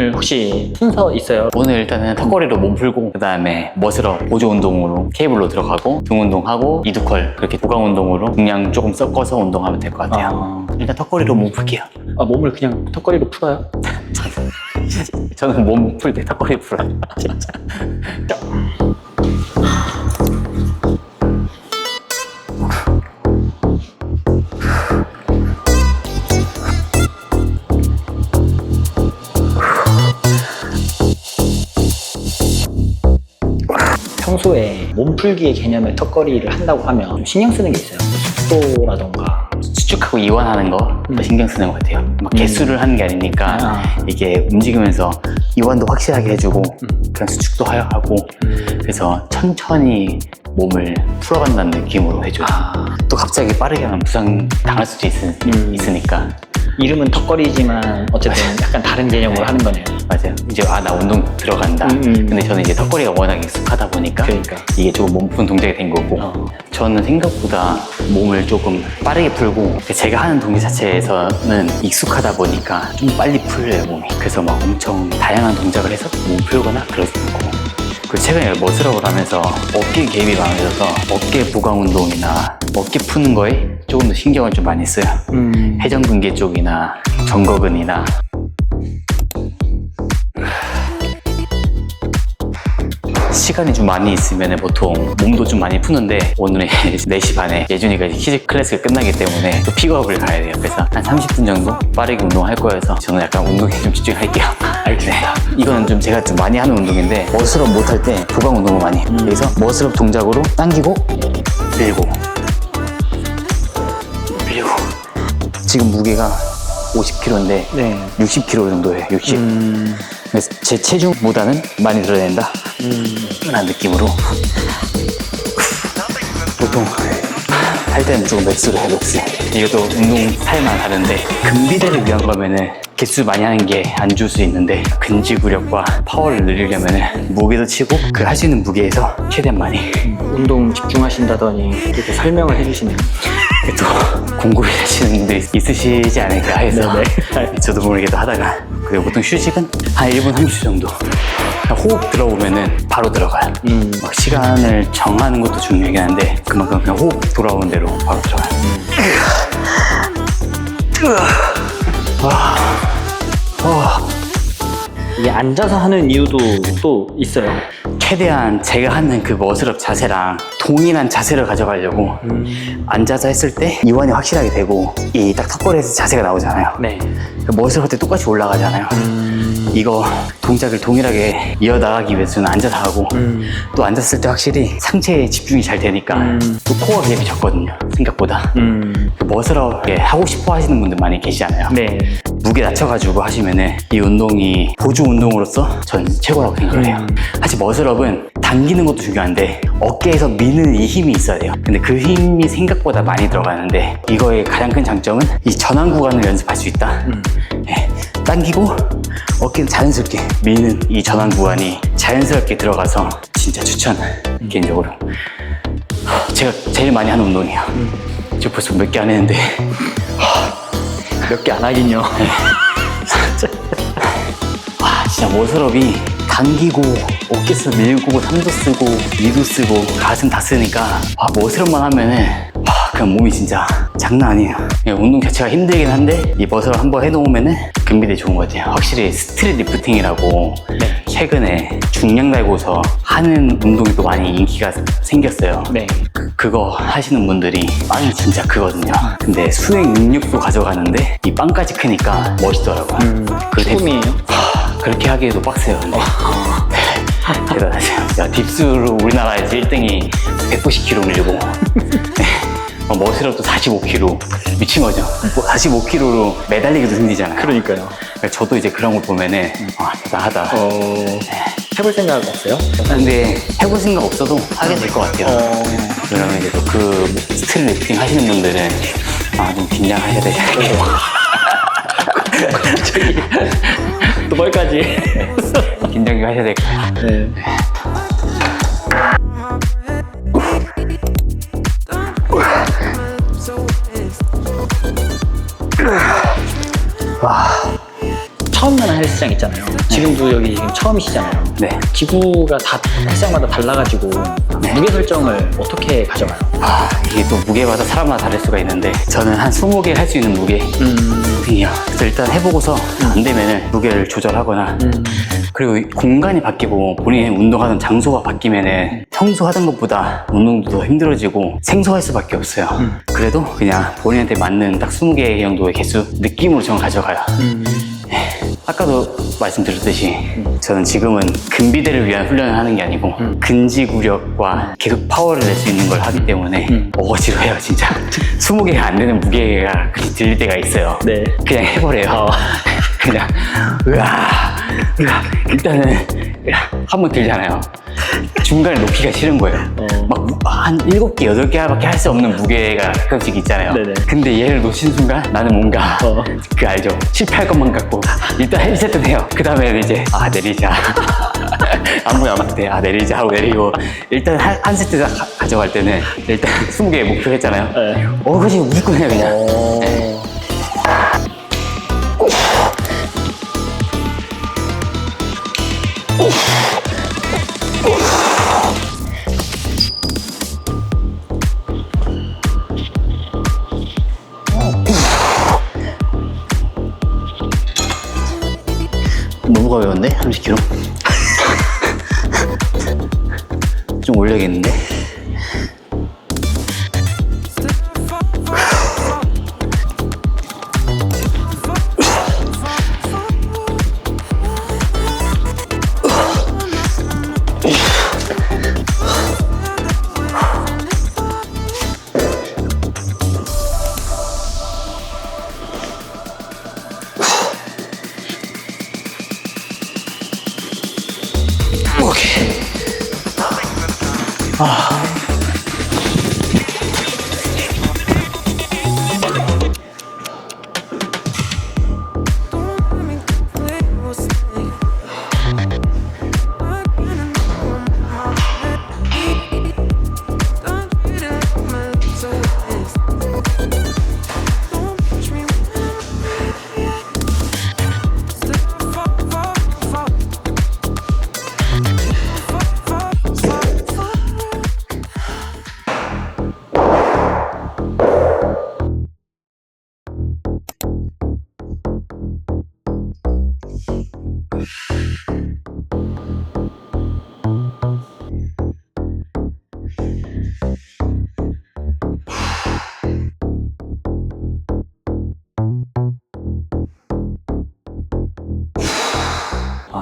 오늘 혹시 순서 있어요? 오늘 일단은 턱걸이로 몸 풀고 그 다음에 머슬업 보조 운동으로 케이블로 들어가고 등 운동하고 이두컬 그렇게 보강 운동으로 중량 조금 섞어서 운동하면 될 것 같아요. 일단 턱걸이로 몸 풀게요. 몸을 그냥 턱걸이로 풀어요? 저는 몸 풀 때 턱걸이 풀어요. 진짜. 평소에 몸풀기의 개념의 턱걸이를 한다고 하면 좀 신경 쓰는 게 있어요. 속도라던가. 수축하고 이완하는 거 신경 쓰는 것 같아요. 막 개수를 하는 게 아니니까 이게 움직이면서 이완도 확실하게 해주고 그냥 수축도 하고 그래서 천천히 몸을 풀어간다는 느낌으로 해줘요. 또 갑자기 빠르게 하면 부상 당할 수도 있으니까. 이름은 턱걸이지만 어쨌든 약간 다른 개념으로 하는 거네요. 맞아요. 이제 나 운동 들어간다. 근데 저는 이제 턱걸이가 워낙 익숙하다 보니까 그러니까. 이게 조금 몸 푸는 동작이 된 거고 저는 생각보다 몸을 조금 빠르게 풀고 제가 하는 동작 자체에서는 익숙하다 보니까 좀 빨리 풀려요 몸이. 그래서 막 엄청 다양한 동작을 해서 몸 풀거나 그러지 않고. 그리고 최근에 머슬업을 하면서 어깨 개입이 많아져서 어깨 보강 운동이나 어깨 푸는 거에 조금 더 신경을 좀 많이 써요. 회전근개 쪽이나 정거근이나. 시간이 좀 많이 있으면 보통 몸도 좀 많이 푸는데 오늘은 4시 반에 예준이가 이제 키즈 클래스가 끝나기 때문에 또 픽업을 가야 돼요. 그래서 한 30분 정도 빠르게 운동할 거여서 저는 약간 운동에 좀 집중할게요. 알겠습니다. 이거는 좀 제가 좀 많이 하는 운동인데 머슬업 못할 때 보강 운동을 많이 해요. 그래서 머슬업 동작으로 당기고 밀고 밀고. 지금 무게가 50kg인데 네. 60kg 정도예요. 60. 그래서 제 체중보다는 많이 들어낸다. 라는 느낌으로. 보통 할 때는 무조건 맥스로 해요. 맥스. 이것도 운동 스타일만 다른데 근비대를 위한 거면은 개수 많이 하는 게 안 좋을 수 있는데 근지구력과 파워를 늘리려면은 무게도 치고 그 할 수 있는 무게에서 최대한 많이. 운동 집중하신다더니 이렇게 설명을 해주시네요. 또 궁금해하시는 분들이 있으시지 않을까 해서 네네. 저도 모르게도 하다가. 그리고 보통 휴식은 한 1분 30초 정도. 호흡 들어오면은 바로 들어가요. 막 시간을 정하는 것도 중요하긴 한데 그만큼 그냥 호흡 돌아오는 대로 바로 들어가요. 이게 앉아서 하는 이유도 또 있어요. 최대한 제가 하는 그 머슬업 자세랑 동일한 자세를 가져가려고 앉아서 했을 때 이완이 확실하게 되고 이 딱 턱걸이에서 자세가 나오잖아요. 네. 머슬업 때 똑같이 올라가잖아요. 이거 동작을 동일하게 이어나가기 위해서는 앉아서 하고 또 앉았을 때 확실히 상체에 집중이 잘 되니까 또 코어 개입이 적거든요. 생각보다. 그 머슬업 하고 싶어 하시는 분들 많이 계시잖아요. 네. 무게 낮춰가지고 하시면은 이 운동이 보조 운동으로서 전 최고라고 생각을 해요. 사실 머슬업은 당기는 것도 중요한데 어깨에서 미는 이 힘이 있어야 돼요. 근데 그 힘이 생각보다 많이 들어가는데 이거의 가장 큰 장점은 이 전환 구간을 연습할 수 있다. 네, 당기고 어깨는 자연스럽게 미는 이 전환 구간이 자연스럽게 들어가서 진짜 추천. 개인적으로 제가 제일 많이 하는 운동이에요. 저 벌써 몇 개 안 했는데 몇 개 안 하긴요. 와, 진짜 머슬업이 당기고 어깨 쓰 밀고 삼도 쓰고 위도 쓰고 가슴 다 쓰니까 머슬업만 하면은 그냥 몸이 진짜 장난 아니에요. 그냥 운동 자체가 힘들긴 한데 이 머슬업 한번 해놓으면은 근비대 좋은 것 같아요. 확실히 스트릿 리프팅이라고 최근에 중량 달고서 하는 운동이 또 많이 인기가 생겼어요. 네. 그거 하시는 분들이 빵이 진짜 크거든요. 근데 수행 능력도 가져가는데 이 빵까지 크니까 멋있더라고요. 처음이에요? 그렇게 하기에도 빡세요. 근데. 대단하세요. 야, 딥스로 우리나라에서 1등이 190kg 밀고 머슬업도 45kg. 미친 거죠. 45kg로 매달리기도 힘들잖아요. 그러니까요. 저도 이제 그런 거 보면은 대단하다. 해볼 생각 없어요? 근데 해볼 생각 없어도 하게 될 것 같아요. 그러면 이제 또 그 스트릿 리프팅 하시는 분들은 좀 긴장하셔야 되지 않을까. 또 뭘까지? 긴장 좀 하셔야 될 것 같아요. 네. 처음 나는 헬스장 있잖아요. 지금도 여기 지금 처음이시잖아요. 네. 기구가 다 헬스장마다 달라가지고 무게 설정을 어떻게 가져가요? 이게 또 무게마다 사람마다 다를 수가 있는데 저는 한 20개 할 수 있는 무게 이요. 그래서 일단 해보고서 안 되면은 무게를 조절하거나 그리고 공간이 바뀌고 본인이 운동하던 장소가 바뀌면은 평소 하던 것보다 운동도 더 힘들어지고 생소할 수밖에 없어요. 그래도 그냥 본인한테 맞는 딱 20개 정도의 개수 느낌으로 저는 가져가요. 아까도 말씀드렸듯이 저는 지금은 근비대를 위한 훈련을 하는 게 아니고 근지구력과 계속 파워를 낼 수 있는 걸 하기 때문에 어지러워요 진짜. 20개가 안 되는 무게가 그렇게 들릴 때가 있어요. 네. 그냥 해버려요. 그냥 일단은 한번 들잖아요. 중간에 놓기가 싫은 거예요. 막 한 7개, 8개밖에 할 수 없는 무게가 가끔씩 있잖아요. 네네. 근데 얘를 놓친 순간 나는 뭔가 그 알죠? 실패할 것만 같고 일단 1세트 해요. 그 다음에는 이제 내리자. 아무나 안 돼요. 내리자 하고 내리고 일단 한 세트 가져갈 때는 일단 20개 목표 했잖아요. 네. 그지 무조건 해요 그냥. 너무 가벼운데? 30kg? 좀 올려야겠는데?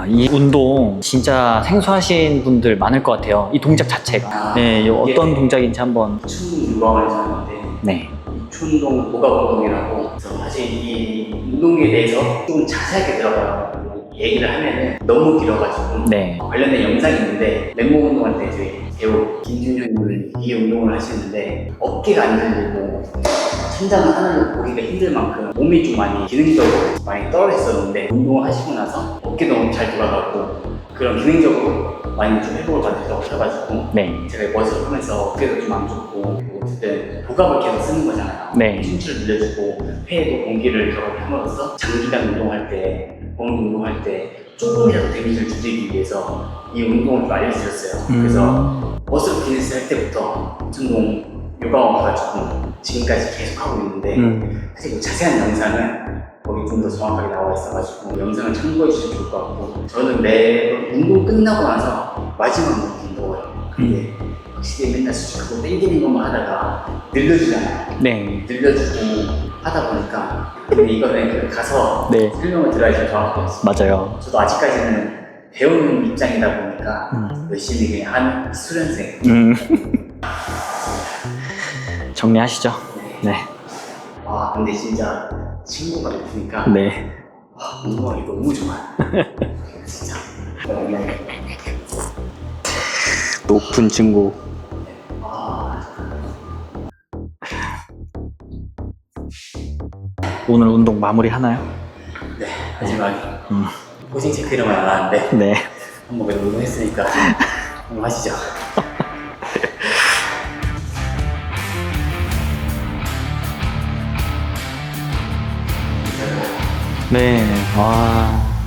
이 운동 진짜 생소하신 분들 많을 것 같아요. 이 동작 자체가. 네, 이 어떤 동작인지 한번. 춤 유방을 하는데 네. 춘동 보각 운동이라고. 그래서 사실 이 운동에 대해서 좀 자세하게 들어가요. 얘기를 하면은 너무 길어가지고 네. 관련된 영상이 있는데 맨몸 운동할 때 저희 배우 김준현님이 이 운동을 하시는데 어깨가 안 들리고 천장을 하나를 보기가 힘들 만큼 몸이 좀 많이 기능적으로 많이 떨어졌었는데 운동을 하시고 나서 어깨도 너무 잘 돌아가고 그런 기능적으로 많이 좀 회복을 받으셔서 하셔가지고 네. 제가 머슬 하면서 어깨도 좀 안 좋고 어쨌든 복압을 계속 쓰는 거잖아요. 네. 춤추를 늘려주고 폐에도 공기를 경험함으로써 장기간 운동할 때 보험 운동할 때 조금이라도 데미지를 줄이기 위해서 이 운동을 좀 알려주셨어요. 그래서 머슬 피니스 할 때부터 운동 요가원 가가지고 지금까지 계속 하고 있는데 사실 뭐 자세한 영상은 거기 좀 더 정확하게 나와 있어가지고 영상을 참고해 주시면 좋을 것 같고 저는 매번 운동 끝나고 나서 마지막 느낌 먹어요. 근데 확실히 맨날 수직하고 땡기는 것만 하다가 늘려주잖아요. 네. 늘려주고 하다 보니까 근데 이거는 가서 네. 설명을 들어야지 정확하게 했어요. 맞아요. 저도 아직까지는 배우는 입장이다 보니까 열심히 그냥 하는 수련생. 정리하시죠. 네. 근데 진짜 친구가 있으니까 네. 운동하기 너무 좋아요. 진짜. 높은 친구. 오늘 운동 마무리 하나요? 네, 마지막에 포징 체크를 안 하는데 네. 한번 그래도 운동했으니까 한번 하시죠. 네. 와.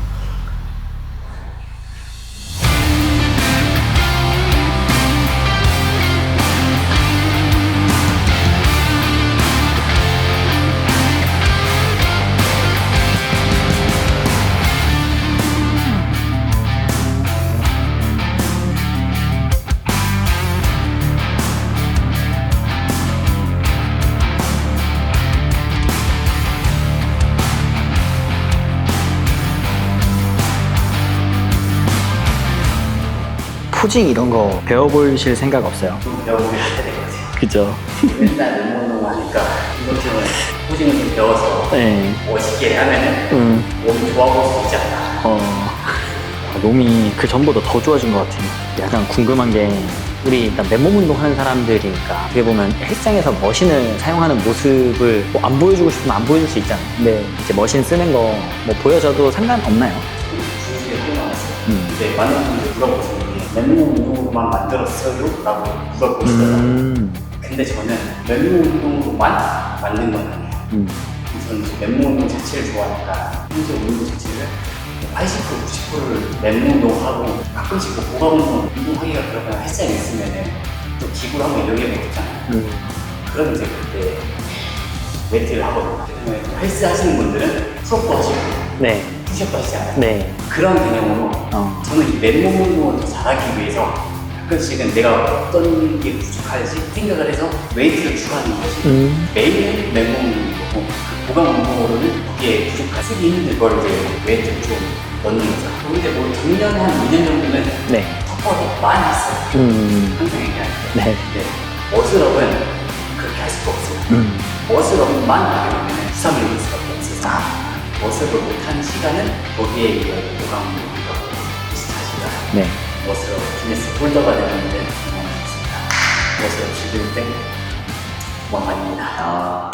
포징 이런 거 배워보실 생각 없어요? 배워보게 해야 될 것 같아요. 그죠? 맨날 운동 하니까 이것저것 포징을 좀 배워서 네. 멋있게 하면은 몸이 좋아 보일 수 있지 않나. 몸이 그 전보다 더 좋아진 것 같아요. 약간 궁금한 게 우리 일단 맨몸 운동하는 사람들이니까 어떻게 보면 헬스장에서 머신을 사용하는 모습을 뭐 안 보여주고 싶으면 안 보여줄 수 있잖아요. 근데 이제 머신 쓰는 거 뭐 보여줘도 상관없나요? 주위에 또 나왔어요. 근데 많은 분들이 물어보시는 게 맨몸 운동으로만 만들었어요? 라고 물어보시더라고요. 근데 저는 맨몸 운동으로만 만든 건 아니에요. 저는 맨몸 운동 자체를 좋아하니까 현재 운동 자체를 80% 90%를 맨몸 운동하고 가끔씩 뭐 고강 운동하기가 그러면 헬스장에 있으면은 또 기구를 한번 이렇게 못했잖아요. 그럼 이제 그때 웨이트를 하거든요. 그다음에 헬스 하시는 분들은 수업도 하시고 네. 푸시업도 하시잖아요. 네. 그런 개념으로 저는 이 맨몸 운동을 더 잘하기 위해서 가끔씩은 내가 어떤 게 부족할지 생각을 해서 웨이트를 추가하는 것이 매일 맨몸 운동이고 그 고강 운동으로는 거기에 부족할 쓰기 힘든 걸 이제 웨이트를 좀 넣는 거죠. 근데 뭐 작년에 한 2년 정도는 네. 턱걸이 많이 했어요. 항상 얘기하는데 네. 네. 머슬업은 그렇게 할 수가 없어요. 머슬업만 하게 되면 3일 일 수밖에 없어서 머슬업을 못한 시간은 거기에 이제 고강 운동하고 비슷하시다. 네. 머슬업 기네스 폴더가 되는데 너무 좋습니다. 머슬업 11등 왕만입니다.